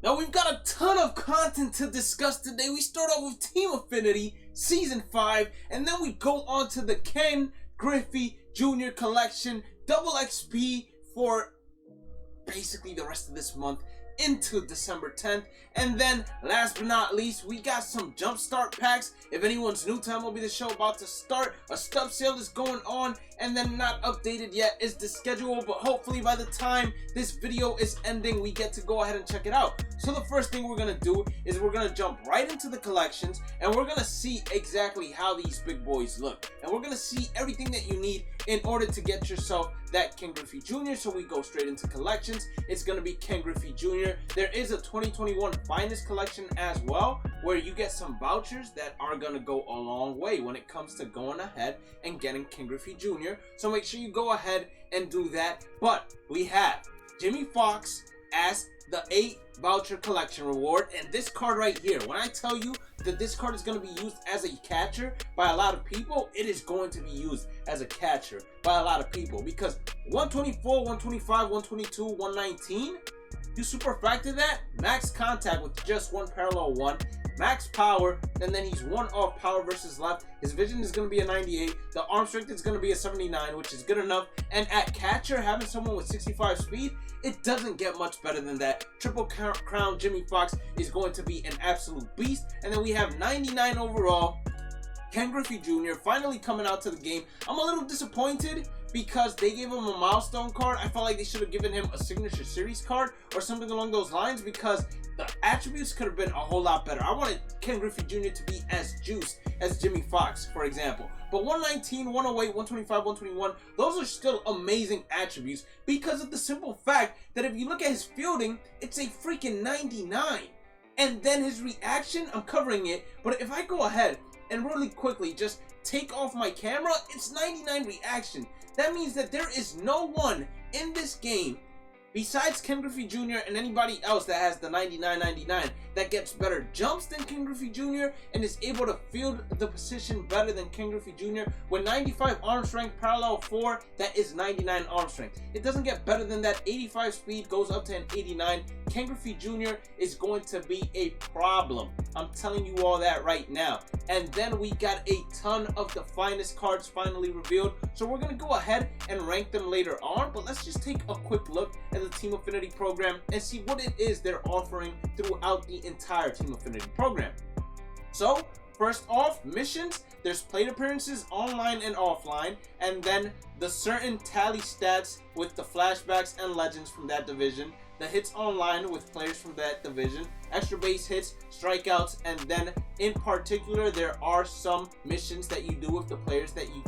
Now we've got a ton of content to discuss today. We start off with Team Affinity Season 5, and then we go on to the Ken Griffey Jr. Collection, Double XP for basically the rest of this month into December 10th. And then last but not least, we got some jumpstart packs. If anyone's new to MLB The Show, about to start, a stub sale is going on, and then not updated yet is the schedule, but hopefully by the time this video is ending, we get to go ahead and check it out. So the first thing we're gonna do is we're gonna jump right into the collections, and we're gonna see exactly how these big boys look, and we're gonna see everything that you need in order to get yourself that Ken Griffey Jr. So we go straight into collections. It's gonna be Ken Griffey Jr. There is a 2021 Finest collection as well, where you get some vouchers that are gonna go a long way when it comes to going ahead and getting Ken Griffey Jr. So make sure you go ahead and do that. But we have Jimmie Foxx as the 8 voucher collection reward, and this card right here, when I tell you that this card is going to be used as a catcher by a lot of people, it is going to be used as a catcher by a lot of people, because 124, 125, 122, 119, you super factor that, max contact with just one parallel one, max power, and then he's one off power versus left. His vision is going to be a 98. The arm strength is going to be a 79, which is good enough. And at catcher, having someone with 65 speed, it doesn't get much better than that. Triple Crown Jimmie Foxx is going to be an absolute beast. And then we have 99 overall, Ken Griffey Jr. finally coming out to the game. I'm a little disappointed because they gave him a milestone card. I felt like they should have given him a signature series card or something along those lines, because the attributes could have been a whole lot better. I wanted Ken Griffey Jr. to be as juiced as Jimmie Foxx, for example. But 119, 108, 125, 121, those are still amazing attributes because of the simple fact that if you look at his fielding, it's a freaking 99. And then his reaction, I'm covering it, but if I go ahead and really quickly just take off my camera, it's 99 reaction. That means that there is no one in this game besides Ken Griffey Jr. and anybody else that has the 99 that gets better jumps than Ken Griffey Jr. and is able to field the position better than Ken Griffey Jr. With 95 arm strength, parallel 4, that is 99 arm strength. It doesn't get better than that. 85 speed goes up to an 89. Ken Griffey Jr. is going to be a problem. I'm telling you all that right now. And then we got a ton of the finest cards finally revealed. So we're going to go ahead and rank them later on. But let's just take a quick look at the Team Affinity program and see what it is they're offering throughout the entire Team Affinity program. So first off, missions. There's plate appearances online and offline, and then the certain tally stats with the flashbacks and legends from that division, the hits online with players from that division, extra base hits, strikeouts, and then in particular there are some missions that you do with the players that you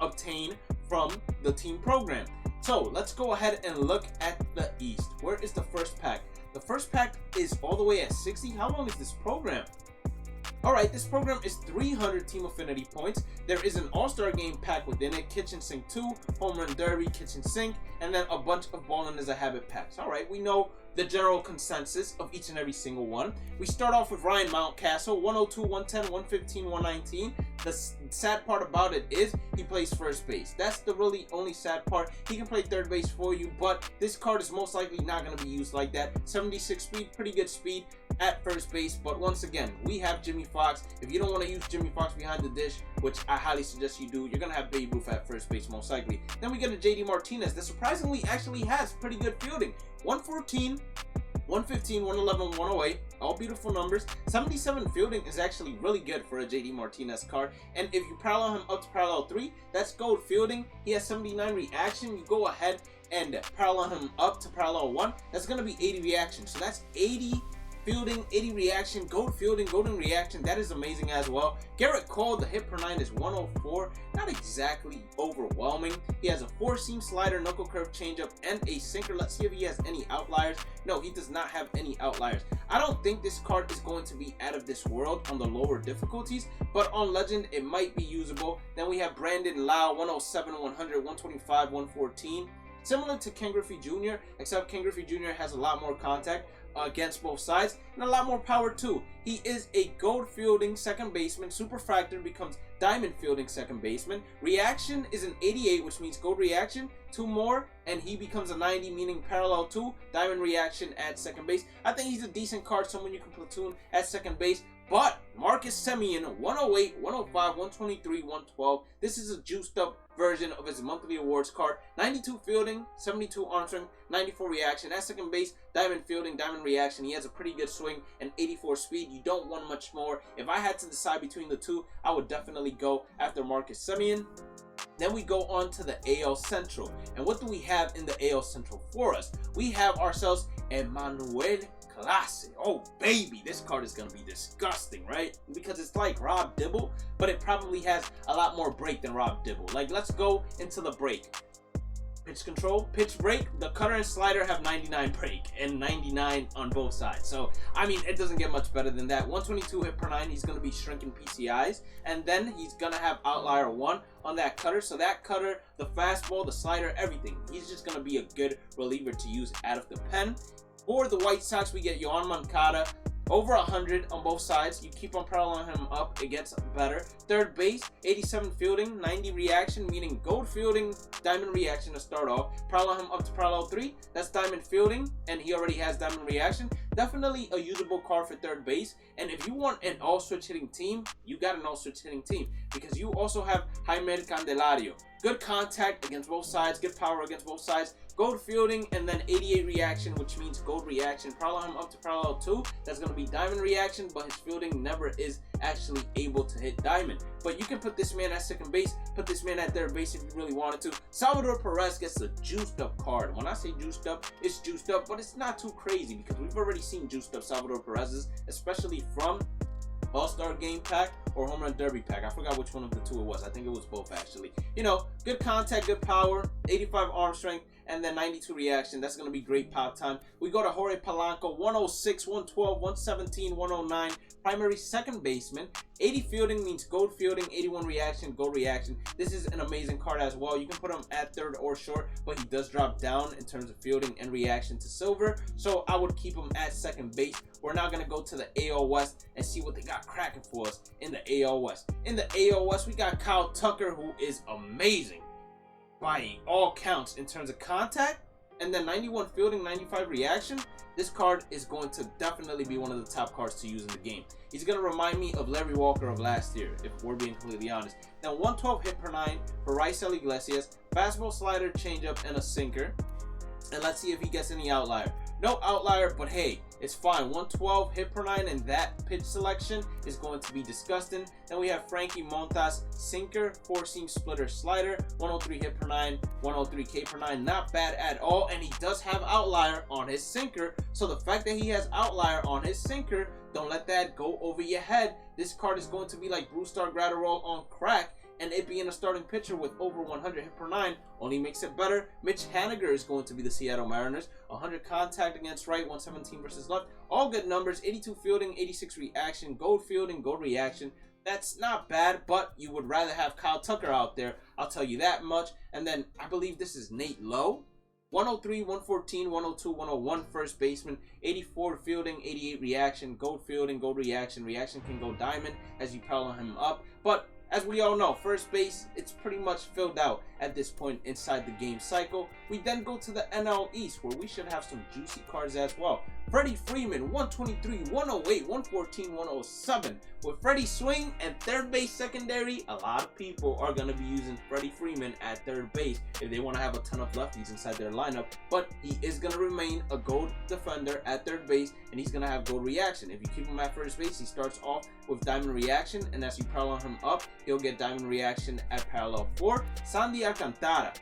obtain from the team program. So let's go ahead and look at the East. Where is the first pack? The first pack is all the way at 60. How long is this program? Alright, this program is 300 Team Affinity points. There is an All-Star Game pack within it, Kitchen Sink 2, Home Run Derby, Kitchen Sink, and then a bunch of Ballin' is a Habit packs. Alright, we know the general consensus of each and every single one. We start off with Ryan Mountcastle, 102, 110, 115, 119. The sad part about it is he plays first base. That's the really only sad part. He can play third base for you, but this card is most likely not going to be used like that. 76 speed, pretty good speed at first base. But once again, we have Jimmie Foxx. If you don't want to use Jimmie Foxx behind the dish, which I highly suggest you do, you're going to have Babe Ruth at first base most likely. Then we get a JD Martinez that surprisingly actually has pretty good fielding. 114, 115, 111, 108, all beautiful numbers. 77 fielding is actually really good for a JD Martinez card. And if you parallel him up to parallel 3, that's gold fielding. He has 79 reaction. You go ahead and parallel him up to parallel 1, that's going to be 80 reaction. So that's 80 fielding, 80 reaction, gold fielding, golden reaction. That is amazing as well. Gerrit Cole, the hit per 9 is 104. Not exactly overwhelming. He has a 4-seam slider, knuckle curve changeup, and a sinker. Let's see if he has any outliers. No, he does not have any outliers. I don't think this card is going to be out of this world on the lower difficulties, but on Legend, it might be usable. Then we have Brandon Lau, 107, 100, 125, 114. Similar to Ken Griffey Jr., except Ken Griffey Jr. has a lot more contact. against both sides, and a lot more power too. He is a gold fielding second baseman. Superfractor becomes diamond fielding second baseman. Reaction is an 88, which means gold reaction, 2 more, and he becomes a 90, meaning parallel 2, diamond reaction at second base. I think he's a decent card, someone you can platoon at second base. But Marcus Semien, 108, 105, 123, 112. This is a juiced up version of his monthly awards card. 92 fielding, 72 arm strength, 94 reaction. At second base, diamond fielding, diamond reaction. He has a pretty good swing and 84 speed. You don't want much more. If I had to decide between the two, I would definitely go after Marcus Semien. Then we go on to the AL Central. And what do we have in the AL Central for us? We have ourselves Emmanuel Clase. Oh baby, this card is gonna be disgusting, right? Because it's like Rob Dibble, but it probably has a lot more break than Rob Dibble. Like, let's go into the break. Pitch control, pitch break, the cutter and slider have 99 break and 99 on both sides. So, I mean, it doesn't get much better than that. 122 hit per 9, he's going to be shrinking PCIs. And then he's going to have outlier 1 on that cutter. So that cutter, the fastball, the slider, everything. He's just going to be a good reliever to use out of the pen. For the White Sox, we get Yoan Moncada. Over 100 on both sides. You keep on paralleling him up, it gets better. Third base, 87 fielding, 90 reaction, meaning gold fielding, diamond reaction to start off. Parallel him up to parallel 3, that's diamond fielding, and he already has diamond reaction. Definitely a usable card for third base. And if you want an all-switch hitting team, you got an all-switch hitting team, because you also have Jaime Candelario. Good contact against both sides, good power against both sides. Gold fielding, and then 88 reaction, which means gold reaction. Parallel him up to parallel 2, that's going to be diamond reaction, but his fielding never is actually able to hit diamond. But you can put this man at second base, put this man at third base if you really wanted to. Salvador Perez gets a juiced up card. When I say juiced up, it's juiced up, but it's not too crazy because we've already seen juiced up Salvador Perez's, especially from All-Star Game Pack or Home Run Derby Pack. I forgot which one of the two it was. I think it was both, actually. You know, good contact, good power, 85 arm strength, and then 92 reaction. That's going to be great pop time. We go to Jorge Polanco, 106, 112, 117, 109. Primary second baseman. 80 fielding means gold fielding, 81 reaction, gold reaction. This is an amazing card as well. You can put him at third or short, but he does drop down in terms of fielding and reaction to silver. So I would keep him at second base. We're now going to go to the AL West and see what they got cracking for us in the AL West. In the AL West, we got Kyle Tucker, who is amazing by all counts in terms of contact, and then 91 fielding, 95 reaction. This card is going to definitely be one of the top cards to use in the game. He's going to remind me of Larry Walker of last year, if we're being completely honest. Now, 112 hit per 9 for Raisel Iglesias, fastball, slider, changeup, and a sinker. And let's see if he gets any outlier. No outlier, but hey, it's fine. 112 hit per 9, and that pitch selection is going to be disgusting. Then we have Frankie Montas, sinker, 4-seam splitter, slider, 103 hit per 9, 103 K per 9. Not bad at all, and he does have outlier on his sinker. So the fact that he has outlier on his sinker, don't let that go over your head. This card is going to be like Brusdar Graterol on crack. And it being a starting pitcher with over 100 hit per 9 only makes it better. Mitch Haniger is going to be the Seattle Mariners. 100 contact against right, 117 versus left. All good numbers. 82 fielding, 86 reaction, gold fielding, gold reaction. That's not bad, but you would rather have Kyle Tucker out there. I'll tell you that much. And then I believe this is Nate Lowe. 103, 114, 102, 101 first baseman, 84 fielding, 88 reaction, gold fielding, gold reaction. Reaction can go diamond as you parallel him up. But as we all know, first base, it's pretty much filled out at this point inside the game cycle. We then go to the NL East, where we should have some juicy cards as well. Freddie Freeman, 123, 108, 114, 107. With Freddie swing and third base secondary, a lot of people are going to be using Freddie Freeman at third base if they want to have a ton of lefties inside their lineup. But he is going to remain a gold defender at third base, and he's going to have gold reaction. If you keep him at first base, he starts off with diamond reaction, and as you parallel him up, he'll get diamond reaction at parallel 4. Sandy Alcantara,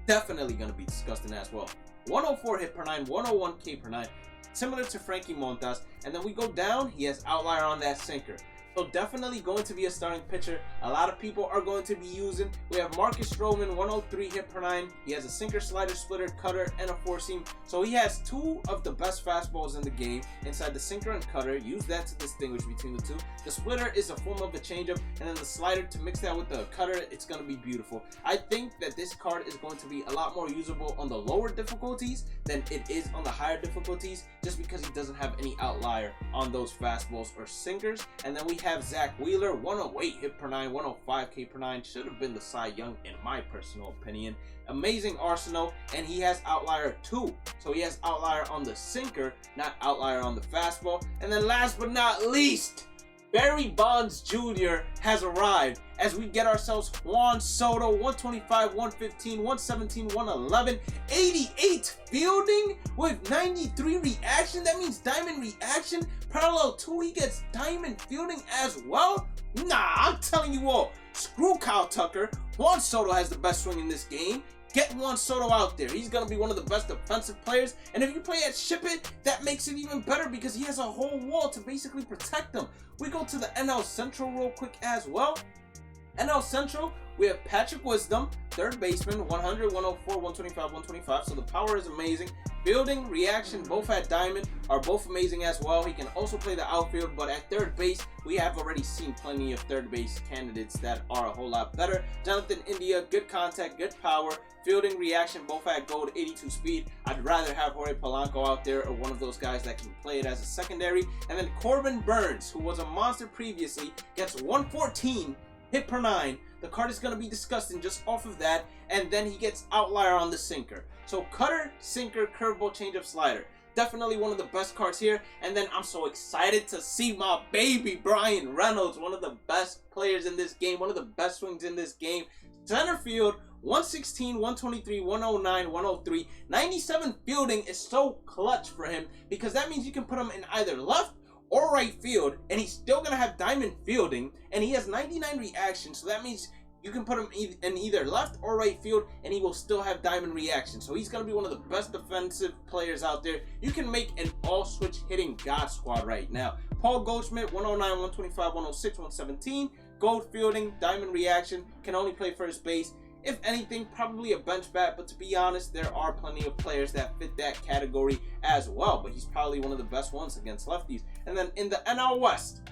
definitely going to be disgusting as well. 104 hit per 9, 101 K per 9. Similar to Frankie Montas. And then we go down, he has outlier on that sinker. So definitely going to be a starting pitcher. A lot of people are going to be using. We have Marcus Stroman, 103 hit per 9. He has a sinker, slider, splitter, cutter, and a four seam. So he has two of the best fastballs in the game inside the sinker and cutter. Use that to distinguish between the two. The splitter is a form of a changeup, and then the slider to mix that with the cutter. It's going to be beautiful. I think that this card is going to be a lot more usable on the lower difficulties than it is on the higher difficulties, just because he doesn't have any outlier on those fastballs or sinkers. And then we have Zach Wheeler, 108 hit per 9, 105 K per 9. Should have been the Cy Young in my personal opinion. Amazing arsenal, and he has outlier too. So he has outlier on the sinker, not outlier on the fastball. And then last but not least, Barry Bonds Jr. has arrived as we get ourselves Juan Soto, 125, 115, 117, 111, 88 fielding with 93 reaction. That means diamond reaction. Parallel 2, he gets diamond fielding as well. Nah, I'm telling you all, screw Kyle Tucker. Juan Soto has the best swing in this game. Get Juan Soto out there. He's going to be one of the best defensive players. And if you play at Ship It, that makes it even better because he has a whole wall to basically protect them. We go to the NL Central real quick as well. NL Central, we have Patrick Wisdom, third baseman, 100, 104, 125, 125. So the power is amazing. Fielding, reaction, both at diamond are both amazing as well. He can also play the outfield, but at third base, we have already seen plenty of third base candidates that are a whole lot better. Jonathan India, good contact, good power. Fielding, reaction, both at gold, 82 speed. I'd rather have Jorge Polanco out there or one of those guys that can play it as a secondary. And then Corbin Burns, who was a monster previously, gets 114 hit per 9. The card is going to be disgusting just off of that, and then he gets outlier on the sinker. So cutter, sinker, curveball, changeup, slider. Definitely one of the best cards here. And then I'm so excited to see my baby Bryan Reynolds, one of the best players in this game, one of the best swings in this game. Center field, 116, 123, 109, 103. 97 fielding is so clutch for him because that means you can put him in either left or right field, and he's still gonna have diamond fielding, and he has 99 reaction, so that means you can put him in either left or right field, and he will still have diamond reaction. So he's gonna be one of the best defensive players out there. You can make an all-switch hitting god squad right now. Paul Goldschmidt, 109, 125, 106, 117. Gold fielding, diamond reaction, can only play first base. If anything, probably a bench bat, but to be honest, there are plenty of players that fit that category as well, but he's probably one of the best ones against lefties. And then in the NL West,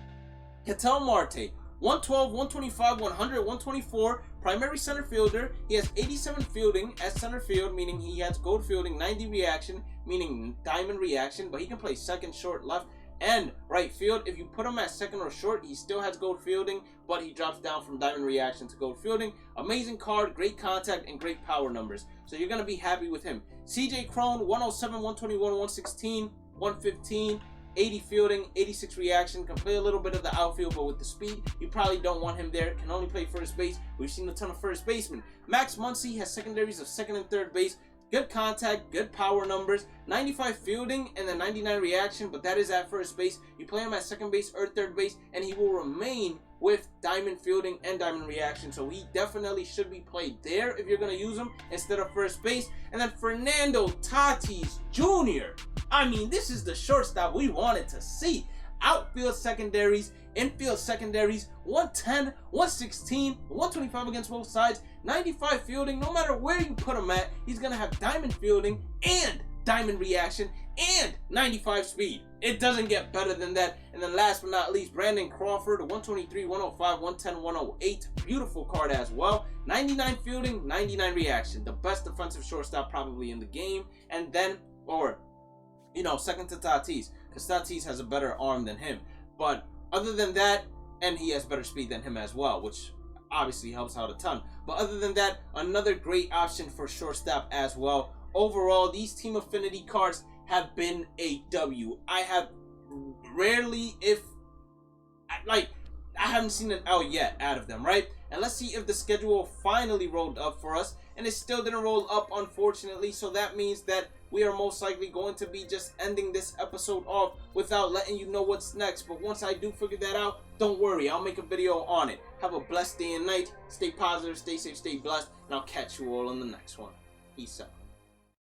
Ketel Marte, 112, 125, 100, 124, primary center fielder. He has 87 fielding at center field, meaning he has gold fielding, 90 reaction, meaning diamond reaction, but he can play second, short, left, and right field. If you put him at second or short, he still has gold fielding, but he drops down from diamond reaction to gold fielding. Amazing card, great contact, and great power numbers. So you're going to be happy with him. CJ Cron, 107, 121, 116, 115, 80 fielding, 86 reaction. Can play a little bit of the outfield, but with the speed, you probably don't want him there. Can only play first base. We've seen a ton of first basemen. Max Muncy has secondaries of second and third base. Good contact, good power numbers, 95 fielding, and then 99 reaction, but that is at first base. You play him at second base or third base, and he will remain with diamond fielding and diamond reaction. So he definitely should be played there if you're going to use him instead of first base. And then Fernando Tatis Jr. I mean, this is the shortstop we wanted to see. Outfield secondaries, infield secondaries, 110, 116, 125 against both sides, 95 fielding. No matter where you put him at, he's going to have diamond fielding and diamond reaction and 95 speed. It doesn't get better than that. And then last but not least, Brandon Crawford, 123, 105, 110, 108. Beautiful card as well. 99 fielding, 99 reaction. The best defensive shortstop probably in the game. And then, second to Tatis, because Tatis has a better arm than him. But other than that, and he has better speed than him as well, which obviously helps out a ton. But other than that, another great option for shortstop as well. Overall, these Team Affinity cards have been a W. I have rarely, I haven't seen an L yet out of them, right? And let's see if the schedule finally rolled up for us. And it still didn't roll up, unfortunately. So that means that we are most likely going to be just ending this episode off without letting you know what's next. But once I do figure that out, don't worry, I'll make a video on it. Have a blessed day and night. Stay positive, stay safe, stay blessed. And I'll catch you all on the next one. Peace out.